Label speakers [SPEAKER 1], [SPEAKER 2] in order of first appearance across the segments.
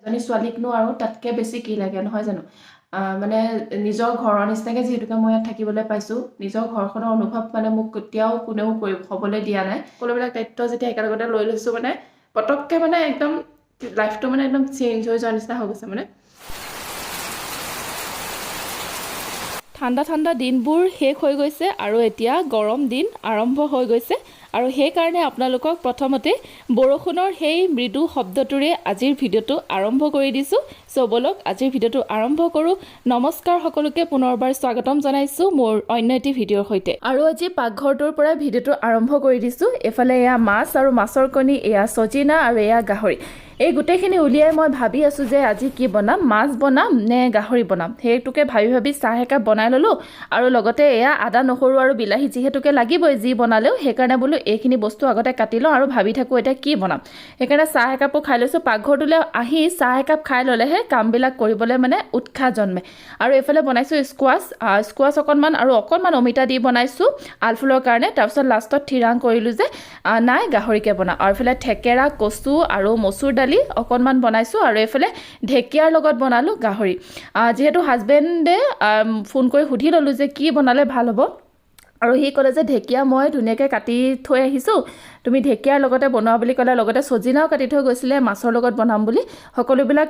[SPEAKER 1] এজনী ছোৱালীকনো আৰু তাতকৈ বেছি কি লাগে নহয় জানো মানে নিজৰ ঘৰৰ নিচিনাকৈ যিহেতুকে মই ইয়াত থাকিবলৈ পাইছোঁ নিজৰ ঘৰখনৰ অনুভৱ মানে মোক কেতিয়াও কোনেও হ'বলৈ দিয়া নাই সকলোবিলাক দায়িত্ব যেতিয়া একেলগতে লৈ লৈছোঁ মানে পটককৈ মানে একদম লাইফটো মানে একদম চেঞ্জ হৈ যোৱাৰ নিচিনা হৈ গৈছে মানে ঠাণ্ডা ঠাণ্ডা দিনবোৰ শেষ হৈ গৈছে আৰু এতিয়া গৰম দিন আৰম্ভ হৈ গৈছে আৰু সেইকাৰণে আপোনালোকক প্ৰথমতে বৰষুণৰ সেই মৃদু শব্দটোৰে আজিৰ ভিডিঅ'টো আৰম্ভ কৰি দিছোঁ চ' ব'লক আজিৰ ভিডিঅ'টো আৰম্ভ কৰোঁ নমস্কাৰ সকলোকে পুনৰবাৰ স্বাগতম জনাইছোঁ মোৰ অন্য এটি ভিডিঅ'ৰ সৈতে আৰু আজি পাকঘৰটোৰ পৰা ভিডিঅ'টো আৰম্ভ কৰি দিছোঁ এফালে এয়া মাছ আৰু মাছৰ কণী এয়া চজিনা আৰু এয়া গাহৰি এই গোটেইখিনি উলিয়াই মই ভাবি আছোঁ যে আজি কি বনাম মাছ বনাম নে গাহৰি বনাম সেইটোকে ভাবি চাহ একাপ বনাই ল'লোঁ আৰু লগতে এয়া আদা নহৰু আৰু বিলাহী যিহেতুকে লাগিবই যি বনালেও সেইকাৰণে বোলো এইখিনি বস্তু আগতে কাটি লওঁ আৰু ভাবি থাকোঁ এতিয়া কি বনাম সেইকাৰণে চাহ একাপো খাই লৈছোঁ পাকঘৰটোলৈ আহি চাহ একাপ খাই ল'লেহে কামবিলাক কৰিবলৈ মানে উৎসাহ জন্মে আৰু এইফালে বনাইছোঁ স্কোৱাছ অকণমান আৰু অকণমান অমিতা দি বনাইছোঁ আলফুলৰ কাৰণে তাৰপিছত লাষ্টত থিৰাং কৰিলোঁ যে নাই গাহৰিকে বনাওঁ আৰু এইফালে থেকেৰা কচু আৰু মচুৰ দালি অকণমান বনাইছোঁ আৰু এইফালে ঢেকীয়াৰ লগত বনালোঁ গাহৰি যিহেতু হাজবেণ্ডে ফোন কৰি সুধি ল'লোঁ যে কি বনালে ভাল হ'ব আৰু সি ক'লে যে ঢেকীয়া মই ধুনীয়াকৈ কাটি থৈ আহিছোঁ তুমি ঢেকীয়াৰ লগতে বনোৱা বুলি ক'লে লগতে চজিনাও কাটি থৈ গৈছিলে মাছৰ লগত বনাম বুলি সকলোবিলাক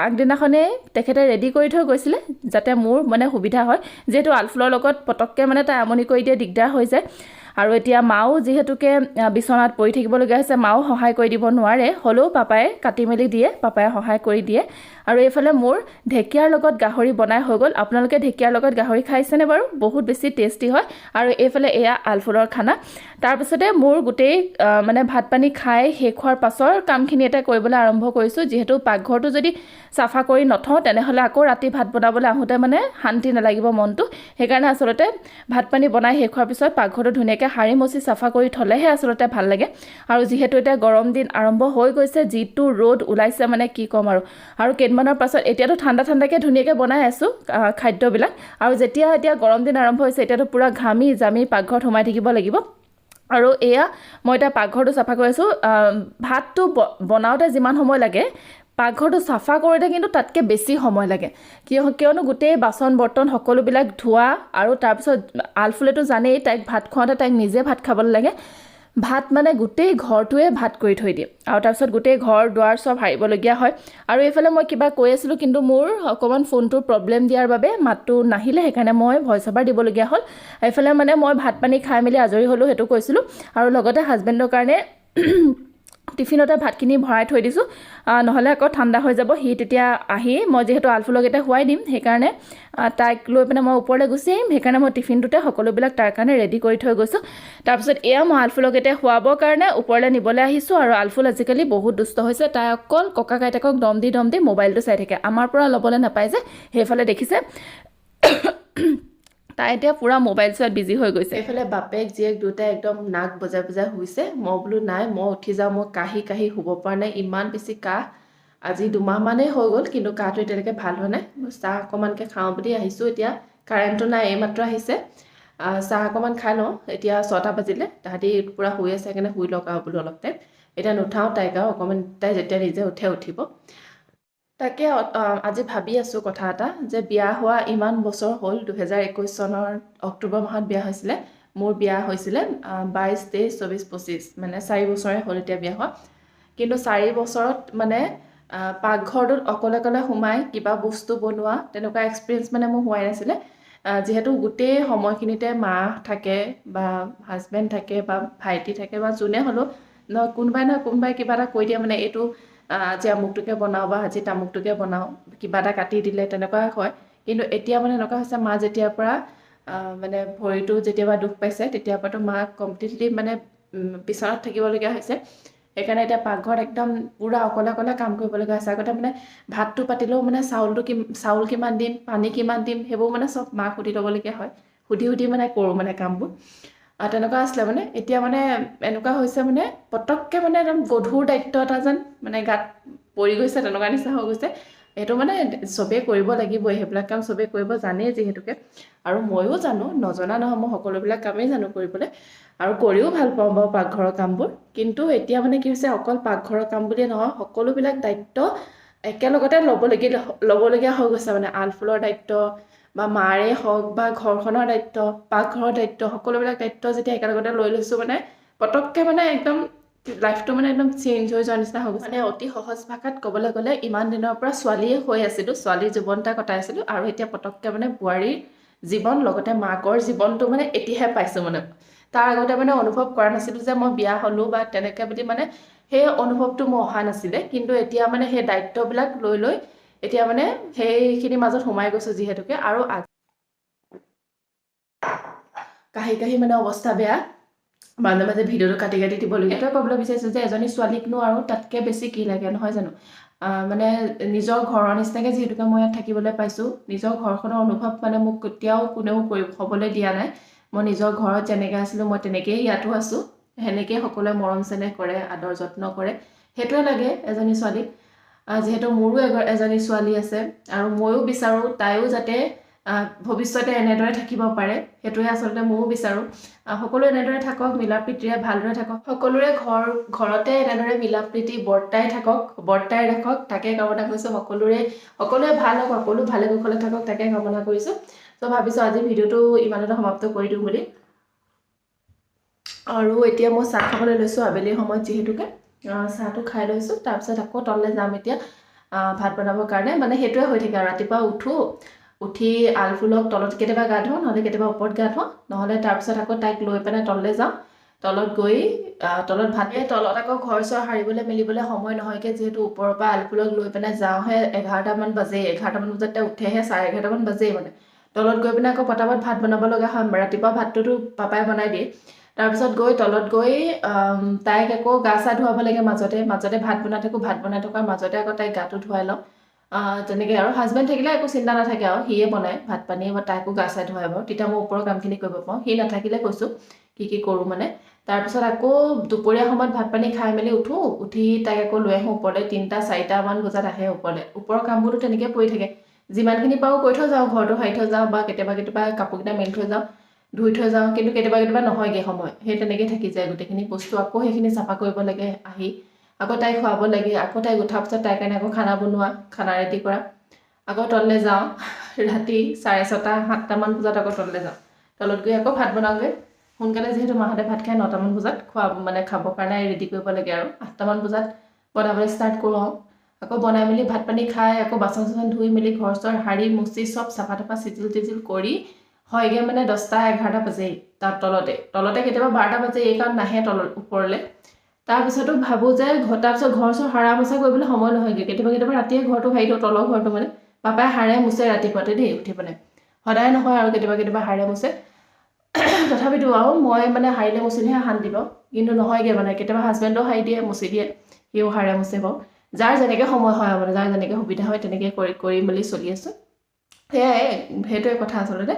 [SPEAKER 1] আগদিনাখনেই তেখেতে ৰেডি কৰি থৈ গৈছিলে যাতে মোৰ মানে সুবিধা হয় যিহেতু আলফুলৰ লগত পটককৈ মানে তাই আমনি কৰি দিয়ে দিগদাৰ হৈ যায় আৰু এতিয়া মাও যিহেতুকে বিচনাত পৰি থাকিবলগীয়া হৈছে মাও সহায় কৰি দিব নোৱাৰে হ'লেও পাপাই কাটি মেলি দিয়ে পাপাই সহায় কৰি দিয়ে আৰু এইফালে মোৰ ঢেকীয়াৰ লগত গাহৰি বনাই হৈ গ'ল আপোনালোকে ঢেকীয়াৰ লগত গাহৰি খাইছেনে বাৰু বহুত বেছি টেষ্টি হয় আৰু এইফালে এয়া আলফুলৰ খানা তাৰপিছতে মোৰ গোটেই মানে ভাত পানী খাই শেষ হোৱাৰ পাছৰ কামখিনি এটা কৰিবলৈ আৰম্ভ কৰিছোঁ যিহেতু পাকঘৰটো যদি চাফা কৰি নথওঁ তেনেহ'লে আকৌ ৰাতি ভাত বনাবলৈ আহোঁতে মানে শান্তি নালাগিব মনটো সেইকাৰণে আচলতে ভাত পানী বনাই শেষ হোৱাৰ পিছত পাকঘৰটো ধুনীয়াকৈ সাৰি মচি চাফা কৰি থ'লেহে আচলতে ভাল লাগে আৰু যিহেতু এতিয়া গৰম দিন আৰম্ভ হৈ গৈছে যিটো ৰ'দ ওলাইছে মানে কি ক'ম আৰু কেইদিনমানৰ পাছত এতিয়াতো ঠাণ্ডাকৈ ধুনীয়াকৈ বনাই আছোঁ খাদ্যবিলাক আৰু এতিয়া গৰম দিন আৰম্ভ হৈছে এতিয়াতো পূৰা ঘামি জামি পাকঘৰত সোমাই থাকিব লাগিব আৰু এয়া মই এতিয়া পাকঘৰটো চাফা কৰি আছোঁ ভাতটো বনাওঁতে যিমান সময় লাগে পাকঘৰটো চাফা কৰোঁতে কিন্তু তাতকৈ বেছি সময় লাগে কিয়নো গোটেই বাচন বৰ্তন সকলোবিলাক ধোৱা আৰু তাৰপিছত আলফুলেতো জানেই তাইক ভাত খুৱাওঁতে তাইক নিজে ভাত খাবলৈ লাগে ভাত মানে গোটেই ঘৰটোৱে ভাত কৰি থৈ দিয়ে আৰু তাৰপিছত গোটেই ঘৰ দুৱাৰ চব সাৰিবলগীয়া হয় আৰু এইফালে মই কিবা কৈ আছিলোঁ কিন্তু মোৰ অকণমান ফোনটোৰ প্ৰব্লেম দিয়াৰ বাবে মাতটো নাহিলে সেইকাৰণে মই ভইচ অভাৰ দিবলগীয়া হ'ল এইফালে মানে মই ভাত পানী খাই মেলি আজৰি হ'লোঁ সেইটো কৈছিলোঁ আৰু লগতে হাজবেণ্ডৰ কাৰণে টিফিনতে ভাতখিনি ভৰাই থৈ দিছোঁ নহ'লে আকৌ ঠাণ্ডা হৈ যাব সি তেতিয়া আহি মই যিহেতু আলফুলক এতিয়া শুৱাই দিম সেইকাৰণে তাইক লৈ পিনে মই ওপৰলৈ গুচি আহিম সেইকাৰণে মই টিফিনটোতে সকলোবিলাক তাৰ কাৰণে ৰেডি কৰি থৈ গৈছোঁ তাৰপিছত এয়া মই আলফুলক এতিয়া শুৱাবৰ কাৰণে ওপৰলৈ নিবলৈ আহিছোঁ আৰু আলফুল আজিকালি বহুত দুষ্ট হৈছে তাই অকল ককা আইতাকক দম দি মোবাইলটো চাই থাকে আমাৰ পৰা ল'বলৈ নাপায় যে সেইফালে দেখিছে তাই এতিয়া পূৰা মোবাইল চোৱাত বিজি হৈ গৈছে এইফালে বাপেক জীয়েক দুটাই একদম নাক বজাই শুইছে মই বোলো নাই মই উঠি যাওঁ মই কাহি শুব পৰা নাই ইমান বেছি কাহ আজি 2 মাহমানেই হৈ গ'ল কিন্তু কাহটো এতিয়ালৈকে ভাল হোৱা নাই চাহ অকণমানকৈ খাওঁ বুলি আহিছোঁ এতিয়া কাৰেণ্টটো নাই এইমাত্ৰ আহিছে চাহ অকণমান খাই লওঁ এতিয়া 6টা বাজিলে তাহাঁতি পূৰা শুই আছে সেইকাৰণে শুই লওক আৰু বোলো অলপ টাইম এতিয়া নুঠাওঁ তাইক আৰু অকণমান তাই যেতিয়া নিজে উঠিব তাকে আজি ভাবি আছোঁ কথা এটা যে বিয়া হোৱা ইমান বছৰ হ'ল 2021 চনৰ অক্টোবৰ মাহত বিয়া হৈছিলে মোৰ বিয়া হৈছিলে 22, 23, 24, 25 মানে 4 বছৰে হ'ল এতিয়া বিয়া হোৱা কিন্তু 4 বছৰত মানে পাকঘৰটোত অকলে সোমাই কিবা বস্তু বনোৱা তেনেকুৱা এক্সপিৰিয়েঞ্চ মানে মোৰ হোৱাই নাছিলে যিহেতু গোটেই সময়খিনিতে মা থাকে বা হাজবেণ্ড থাকে বা ভাইটি থাকে বা যোনে হ'লেও কোনোবাই কিবা এটা কৈ দিয়ে মানে এইটো আজি আমুকটোকে বনাওঁ বা আজি তামুকটোকে বনাওঁ কিবা এটা কাটি দিলে তেনেকুৱা হয় কিন্তু এতিয়া মানে এনেকুৱা হৈছে মা যেতিয়াৰ পৰা মানে ভৰিটো যেতিয়াবা দুখ পাইছে তেতিয়াৰ পৰাতো মা কমপ্লিটলি মানে বিচনাত থাকিবলগীয়া হৈছে সেইকাৰণে এতিয়া পাকঘৰত একদম পূৰা অকলে কাম কৰিবলগীয়া হৈছে আগতে মানে ভাতটো পাতিলেও মানে চাউল কিমান দিম পানী কিমান দিম সেইবোৰ মানে চব মাক সুধি ল'বলগীয়া হয় সুধি মানে কৰোঁ মানে কামবোৰ তেনেকুৱা আছিলে মানে এতিয়া মানে এনেকুৱা হৈছে মানে পটককৈ মানে একদম গধুৰ দায়িত্ব এটা যেন মানে গাত পৰি গৈছে তেনেকুৱা নিচিনা হৈ গৈছে এইটো মানে চবেই কৰিব লাগিবই সেইবিলাক কাম চবেই কৰিব জানেই যিহেতুকে আৰু ময়ো জানো নজনা নহয় মই সকলোবিলাক কামেই জানো কৰিবলৈ আৰু কৰিও ভাল পাওঁ বাৰু পাকঘৰৰ কামবোৰ কিন্তু এতিয়া মানে কি হৈছে অকল পাকঘৰৰ কাম বুলিয়ে নহয় সকলোবিলাক দায়িত্ব একেলগতে ল'বলগীয়া হৈ গৈছে মানে আলফুলৰ দায়িত্ব বা মাৰে হওক বা ঘৰখনৰ দায়িত্ব পাকঘৰৰ দায়িত্ব সকলোবিলাক দায়িত্ব যেতিয়া একেলগতে লৈ লৈছোঁ মানে পটককৈ মানে একদম লাইফটো মানে একদম চেঞ্জ হৈ যোৱাৰ নিচিনা হৈ গৈছে মানে অতি সহজ ভাষাত ক'বলৈ গ'লে ইমান দিনৰ পৰা ছোৱালীয়ে হৈ আছিলোঁ ছোৱালীৰ জীৱন এটা কটাই আছিলোঁ আৰু এতিয়া পটককৈ মানে বোৱাৰীৰ জীৱন লগতে মাকৰ জীৱনটো মানে এতিয়াহে পাইছোঁ মানে তাৰ আগতে মানে অনুভৱ কৰা নাছিলোঁ যে মই বিয়া হ'লোঁ বা তেনেকৈ বুলি মানে সেই অনুভৱটো মোৰ অহা নাছিলে কিন্তু এতিয়া মানে সেই দায়িত্ববিলাক লৈ এতিয়া মানে সেইখিনিৰ মাজত সোমাই গৈছোঁ যিহেতুকে আৰু কাহি মানে অৱস্থা বেয়া মাজে মাজে ভিডিঅ'টো কাটি দিবলগীয়া এইটোৱে ক'বলৈ বিচাৰিছোঁ যে এজনী ছোৱালীকনো আৰু তাতকৈ বেছি কি লাগে নহয় জানো মানে নিজৰ ঘৰৰ নিচিনাকৈ যিহেতুকে মই ইয়াত থাকিবলৈ পাইছোঁ নিজৰ ঘৰখনৰ অনুভৱ মানে মোক কেতিয়াও কোনেও হ'বলৈ দিয়া নাই মই নিজৰ ঘৰত যেনেকৈ আছিলোঁ মই তেনেকৈয়ে ইয়াতো আছোঁ সেনেকৈয়ে সকলোৱে মৰম চেনেহ কৰে আদৰ যত্ন কৰে সেইটোৱে লাগে এজনী ছোৱালীক যিহেতু মোৰো এজনী ছোৱালী আছে আৰু ময়ো বিচাৰোঁ তাইও যাতে ভৱিষ্যতে এনেদৰে থাকিব পাৰে সেইটোৱে আচলতে ময়ো বিচাৰোঁ সকলো এনেদৰে থাকক মিলা প্ৰীতিৰে ভালদৰে থাকক সকলোৰে ঘৰতে এনেদৰে মিলা প্ৰীতি বৰ্তাই ৰাখক তাকে কামনা কৰিছোঁ সকলোৱে ভাল হওক সকলো ভালে কুশলে থাকক তাকে কামনা কৰিছোঁ ত' ভাবিছোঁ আজি ভিডিঅ'টো ইমানতে সমাপ্ত কৰি দিওঁ বুলি আৰু এতিয়া মই চাহ খাবলৈ লৈছোঁ আবেলি সময়ত যিহেতুকে চাহটো খাই লৈছোঁ তাৰপিছত আকৌ তললৈ যাম এতিয়া ভাত বনাবৰ কাৰণে মানে সেইটোৱে হৈ থাকে আৰু ৰাতিপুৱা উঠি আলফুলক তলত কেতিয়াবা গা ধুওঁ নহ'লে কেতিয়াবা ওপৰত গা ধুওঁ নহ'লে তাৰপিছত আকৌ তাইক লৈ পেলাই তললৈ যাওঁ তলত গৈ তলত তলত আকৌ ঘৰ চৰ সাৰিবলৈ মেলিবলৈ সময় নহয়গৈ যিহেতু ওপৰৰ পৰা আলফুলক লৈ পেলাই যাওঁহে 11টামান বাজেই 11টামান বজাতে উঠেহে 11:30মান বাজেই মানে তলত গৈ পিনে আকৌ পটাপট ভাত বনাব লগা হয় ৰাতিপুৱা ভাতটোতো পাপাই বনাই দিয়ে তাৰপিছত তলত গৈ তাইক আকৌ গা চা ধুৱাব লাগে মাজতে ভাত বনাই থকাৰ মাজতে আকৌ তাইক গাটো ধুৱাই লওঁ তেনেকৈ আৰু হাজবেণ্ড থাকিলে একো চিন্তা নাথাকে আৰু সিয়ে বনায় ভাত পানী বা তাইকো গা চা ধুৱাই বাৰু তেতিয়া মই ওপৰৰ কামখিনি কৰিব পাৰোঁ সি নাথাকিলে কৈছোঁ কি কৰোঁ মানে তাৰপিছত আকৌ দুপৰীয়া সময়ত ভাত পানী খাই মেলি উঠি তাইক আকৌ লৈ আহোঁ ওপৰলৈ 3-4মান বজাত আহে ওপৰৰ কামবোৰতো তেনেকৈ পৰি থাকে যিমানখিনি পাৰোঁ কৰি থৈ যাওঁ ঘৰটো সাৰি থৈ যাওঁ বা কেতিয়াবা কাপোৰকেইটা মেলি থৈ যাওঁ ধুই থৈ যাওঁ কিন্তু কেতিয়াবা নহয়গৈ সময় সেই তেনেকৈ থাকি যায় গোটেইখিনি বস্তু আকৌ সেইখিনি চাফা কৰিব লাগে আহি আকৌ তাইক খুৱাব লাগে আকৌ তাইক উঠাৰ পিছত তাইৰ কাৰণে আকৌ খানা ৰেডি কৰা আকৌ তললৈ যাওঁ ৰাতি 6:30-7টামান বজাত আকৌ তললৈ যাওঁ তলত গৈ আকৌ ভাত বনাওঁগৈ সোনকালে যিহেতু মাহঁতে ভাত খাই 9টামান বজাত খাবৰ কাৰণে ৰেডি কৰিব লাগে আৰু 8টামান বজাত বনাবলৈ ষ্টাৰ্ট কৰোঁ আকৌ বনাই মেলি ভাত পানী খাই আকৌ বাচন চাচন ধুই মেলি ঘৰ চৰ সাৰি মুচি চব চাফা চিজিল কৰি হয়গৈ মানে 10-11টা বাজেই তাত তলতে কেতিয়াবা 12টা বাজে এই কাৰণ নাহে ওপৰলৈ তাৰপিছতো ভাবোঁ যে তাৰপিছত ঘৰ চৰ সাৰা মোচা কৰিবলৈ সময় নহয়গৈ কেতিয়াবা ৰাতিয়ে ঘৰটো সাৰি দিওঁ তলৰ ঘৰটো মানে পাপাই সাৰে মোচে ৰাতিপুৱাতে দেই উঠি পেলাই সদায় নহয় আৰু কেতিয়াবা সাৰে মোচে তথাপিতো আৰু মই মানে সাৰিলে মুচিলেহে শান্তি পাওঁ কিন্তু নহয়গৈ মানে কেতিয়াবা হাজবেণ্ডেও সাৰি দিয়ে মুচি দিয়ে সিও সাৰে মোচে বাৰু যাৰ যেনেকৈ সময় হয় মানে যাৰ যেনেকৈ সুবিধা হয় তেনেকৈ কৰি মেলি চলি আছোঁ সেইটোৱে কথা আচলতে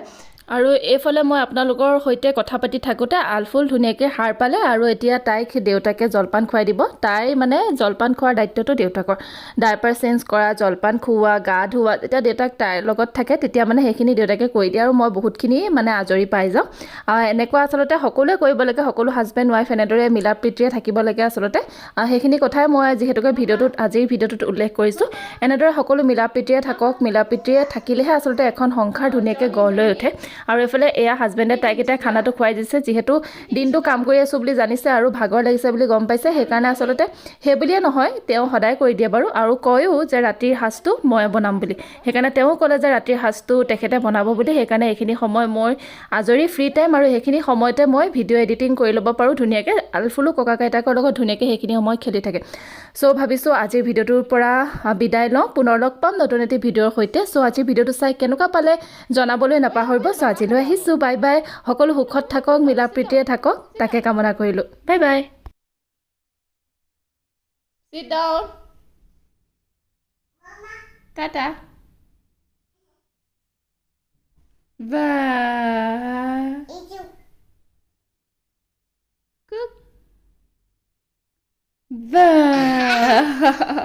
[SPEAKER 1] আৰু এইফালে মই আপোনালোকৰ সৈতে কথা পাতি থাকোঁতে আলফুল ধুনীয়াকৈ সাৰ পালে আৰু এতিয়া তাইক দেউতাকে জলপান খুৱাই দিব তাই মানে জলপান খোৱাৰ দায়িত্বটো দেউতাকৰ ডাইপাৰ চেঞ্জ কৰা জলপান খুওৱা গা ধুওৱা যেতিয়া দেউতাক তাইৰ লগত থাকে তেতিয়া মানে সেইখিনি দেউতাকে কৰি দিয়ে আৰু মই বহুতখিনি মানে আজৰি পাই যাওঁ এনেকুৱা আচলতে সকলোৱে কৰিব লাগে সকলো হাজবেণ্ড ৱাইফ এনেদৰে মিলা প্ৰীতিৰে থাকিব লাগে আচলতে সেইখিনি কথাই মই যিহেতুকে আজিৰ ভিডিঅ'টোত উল্লেখ কৰিছোঁ এনেদৰে সকলো মিলা প্ৰীতিৰে থাকক মিলা প্ৰীতিৰে থাকিলেহে আচলতে এখন সংসাৰ ধুনীয়াকৈ গঢ় লৈ উঠে আৰু এইফালে এয়া হাজবেণ্ডে তাইক এতিয়া খানাটো খুৱাই দিছে যিহেতু দিনটো কাম কৰি আছোঁ বুলি জানিছে আৰু ভাগৰ লাগিছে বুলি গম পাইছে সেইকাৰণে আচলতে সেই বুলিয়ে নহয় তেওঁ সদায় কৰি দিয়ে বাৰু আৰু কয়ও যে ৰাতিৰ সাঁজটো মই বনাম বুলি সেইকাৰণে তেওঁ ক'লে যে ৰাতিৰ সাঁজটো তেখেতে বনাব বুলি সেইকাৰণে এইখিনি সময় মই আজৰি ফ্ৰী টাইম আৰু সেইখিনি সময়তে মই ভিডিঅ' এডিটিং কৰি ল'ব পাৰোঁ ধুনীয়াকৈ আলফুলো ককা আইতাকৰ লগত ধুনীয়াকৈ সেইখিনি সময় খেলি থাকে চ' ভাবিছোঁ আজিৰ ভিডিঅ'টোৰ পৰা বিদায় লওঁ পুনৰ লগ পাম নতুন এটি ভিডিঅ'ৰ সৈতে চ' আজিৰ ভিডিঅ'টো চাই কেনেকুৱা পালে জনাবলৈ নাপাহৰিব চ' আজিলৈ আহিছোঁ বাই বাই সকলো সুখত থাকক মিলা প্ৰীতিৰে থাকক তাকে কামনা কৰিলোঁ bye bye Sit down. Tata. Bye. Good. Bye.